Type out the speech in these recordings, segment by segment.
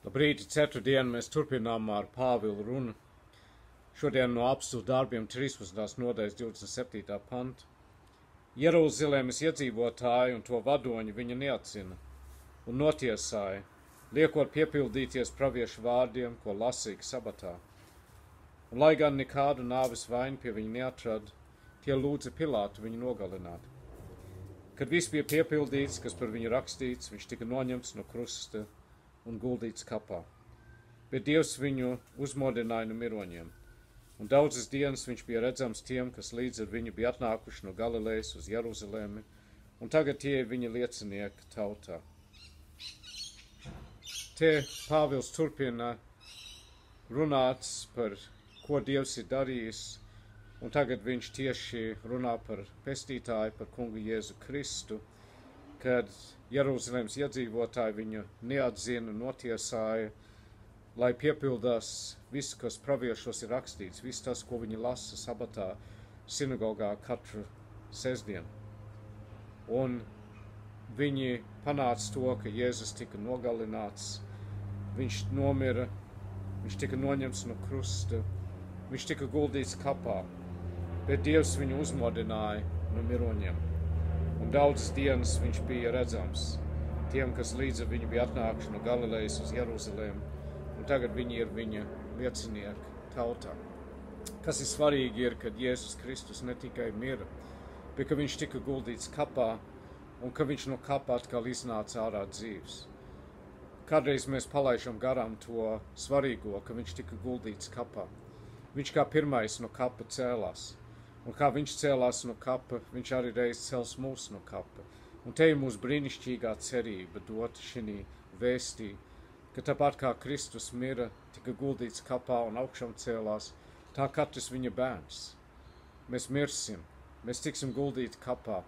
Labrīt, ceturtdienu mēs turpinām ar Pāvilu runu. Šodien no apstuļu darbiem 13. nodaļas 27. panta. Jeruzalemes iedzīvotāji un to vadoņi viņa neatzina un notiesāja, liekot piepildīties praviešu vārdiem, ko lasīja sabatā. Un lai gan nekādu nāves vainu pie viņa neatrada, tie lūdza Pilātu viņu nogalināt. Kad viss bija piepildīts, kas par viņu rakstīts, viņš tika noņemts no krusta un guldīts kapā. Bet Dievs viņu uzmodināja no miroņiem, un daudzas dienas viņš bija redzams tiem, kas līdz ar viņu bija atnākuši no Galilejas uz Jeruzalemi, un tagad tie ir viņa liecinieki tautā. Te Pāvils turpina runāt par, ko Dievs ir darījis, un tagad viņš tieši runā par pestītāju, par kungu Jēzu Kristu, kad Jeruzalemes iedzīvotāji viņu neatzina, notiesāja, lai piepildās viss, kas praviešos ir rakstīts, viss tas, ko viņi lasa sabatā sinagogā katru sestdienu. Un viņi panāca to, ka Jēzus tika nogalināts, viņš nomira, viņš tika noņemts no krusta, viņš tika guldīts kapā, bet Dievs viņu uzmodināja no miroņiem. Un daudzas dienas viņš bija redzams tiem, kas līdz ar viņu bija atnākuši no Galilejas uz Jeruzalemi, un tagad viņi ir viņa liecinieki tautā. Kas ir svarīgi ir, kad Jēzus Kristus ne tikai mira, bet ka viņš tika guldīts kapā, un ka viņš no kapā atkal iznāca ārā dzīvs. Kādreiz mēs palaižam garām to svarīgo, ka viņš tika guldīts kapā. Viņš kā pirmais no kapa cēlās. Un kā viņš cēlās no kapa, viņš arī reiz cels mūs no kapa. Un te ir mūsu brīnišķīgā cerība dot šī vēstī, ka tāpat kā Kristus mira, tika guldīts kapā un augšām cēlās, tā katrs viņa bērns. Mēs mirsim, mēs tiksim guldīti kapā,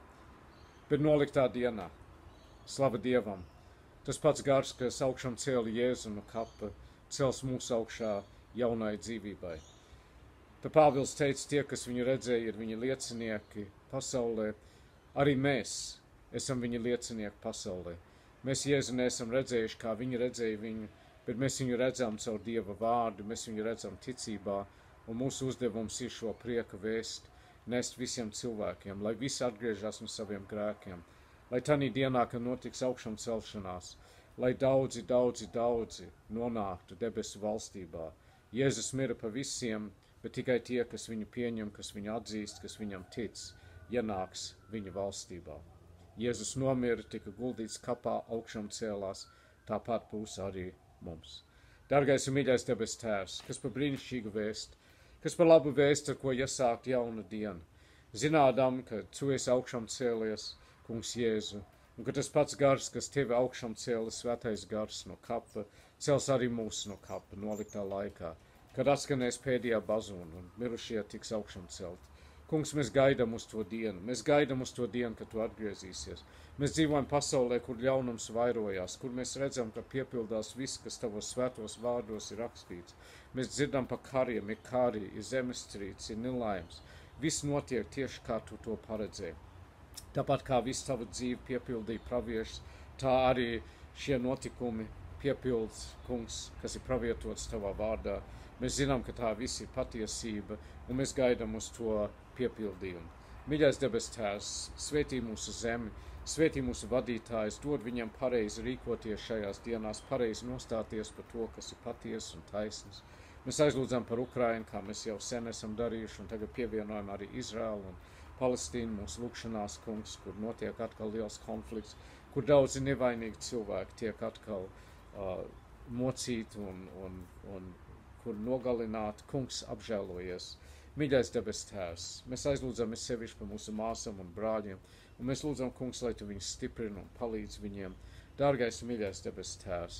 bet noliktā dienā, slava Dievam, tas pats gars, kas augšām cēla Jēzu no kapa, cels mūs augšā jaunai dzīvībai. Tad Pāvils teica, tie, kas viņu redzēja, ir viņa liecinieki pasaulē. Arī mēs esam viņa liecinieki pasaulē. Mēs Jēzu neesam redzējuši, kā viņi redzēja viņu, bet mēs viņu redzam caur Dieva vārdu, mēs viņu redzam ticībā, un mūsu uzdevums ir šo prieka vēst, nest visiem cilvēkiem, lai visi atgriežas no saviem grēkiem, lai tanī dienā, kad notiks augšām celšanās, lai daudzi nonāktu debesu valstībā. Jēzus mira pa visiem, bet tikai tie, kas viņu pieņem, kas viņu atzīst, kas viņam tic, ienāks viņa valstībā. Jēzus nomira, tika guldīts kapā, augšām cēlās, tāpat būs arī mums. Dargais un mīļais debes Tēvs, kas par brīnišķīgu vēst, kas par labu vēst, ar ko iesākt jaunu dienu, zinādam, ka tu esi augšām cēlies, kungs Jēzu, un ka tas pats gars, kas tevi augšām cēlis, svētais gars no kapa, cels arī mūs no kapa noliktā laikā, kad atskanēs pēdējā bazūna un mirušie tiks augšām celt. Kungs, mēs gaidām uz to dienu, kad tu atgriezīsies. Mēs dzīvojam pasaulē, kur ļaunums vairojās, kur mēs redzam, ka piepildās viss, kas tavos svētos vārdos ir rakstīts. Mēs dzirdam pa kariem, ir kari, ir zemestrīces, ir nelaimes. Viss notiek tieši kā tu to paredzēji. Tāpat kā viss tava dzīve piepildīja praviešus, tā arī šie notikumi piepilds, kungs, kas ir pravietots tavā vārdā. Mēs zinām, ka tā viss ir patiesība, un mēs gaidām uz to piepildījumu. Mīļais debes Tēvs, svētī mūsu zemi, svētī mūsu vadītājus, dod viņam pareizi rīkoties šajās dienās, pareizi nostāties par to, kas ir patiesas un taisnas. Mēs aizlūdzam par Ukrainu, kā mēs jau sen esam darījuši, un tagad pievienojam arī Izraelu un Palestīnu mūsu lūkšanās, kungs, kur notiek atkal liels konflikts, kur daudzi nevainīgi cilvēki tiek atkal mocīti un kur nogalināt, kungs apžēlojies. Mīļais debes Tēvs, mēs aizlūdzam sevišķi par mūsu māsām un brāļiem, un mēs lūdzam, kungs, lai tu viņus stiprini un palīdz viņiem. Dārgais un mīļais debes Tēvs,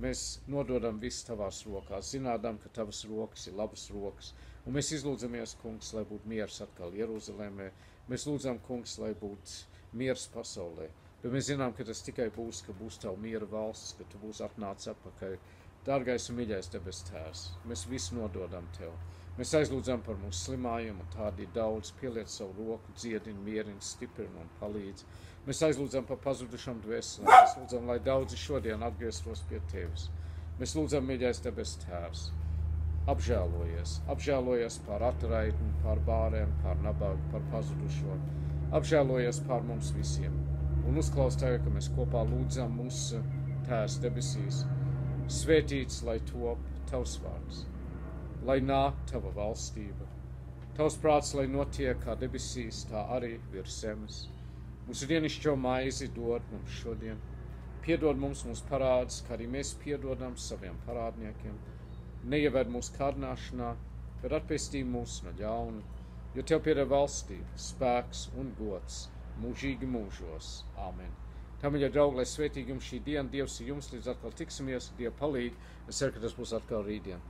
mēs nododam visu tavās rokās, zinādam, ka tavas rokas ir labas rokas, un mēs izlūdzamies, kungs, lai būtu miers atkal Jeruzalemē. Mēs lūdzam, kungs, lai būtu miers pasaulē, bet mēs zinām, ka tas tikai būs, ka būs tavu miera valsts, ka tu būs atnācis atpakaļ. Dārgais un mīļais debes Tēvs, mēs visu nododam tev. Mēs aizlūdzam par mūsu slimājiem, un tādi daudz, pieliec savu roku, dziedini, mierini, stiprini un palīdz. Mēs aizlūdzam par pazudušām dvēselēm, mēs lūdzam, lai daudzi šodien atgrieztos pie tevis. Mēs lūdzam, mīļais debes Tēvs, apžēlojies par atraitni, par bārēm, par nabagu, par pazudušo, apžēlojies par mums visiem. Un uzklaus tagad, ka mēs kopā lūdzam mūsu Tēvs debesīs, svētīts, lai top Tavs vārds, lai nāk Tava valstība, Tavs prāts, lai notiek kā debesīs, tā arī virs zemes. Mūsu dienišķo maizi dod mums šodien. Piedod mums mūsu parādus, kā arī mēs piedodam saviem parādniekiem. Neieved mūsu kārdināšanā, bet atpestī mūs no ļauna, jo Tev pieder valstība, spēks un gods mūžīgi mūžos. Āmen. Tā, mīļie draugi, lai svētīgi jums šī diena, Dievs ir jums, līdz atkal tiksimies, Dieva palīg. Es ceru, ka tas būs atkal rītdien.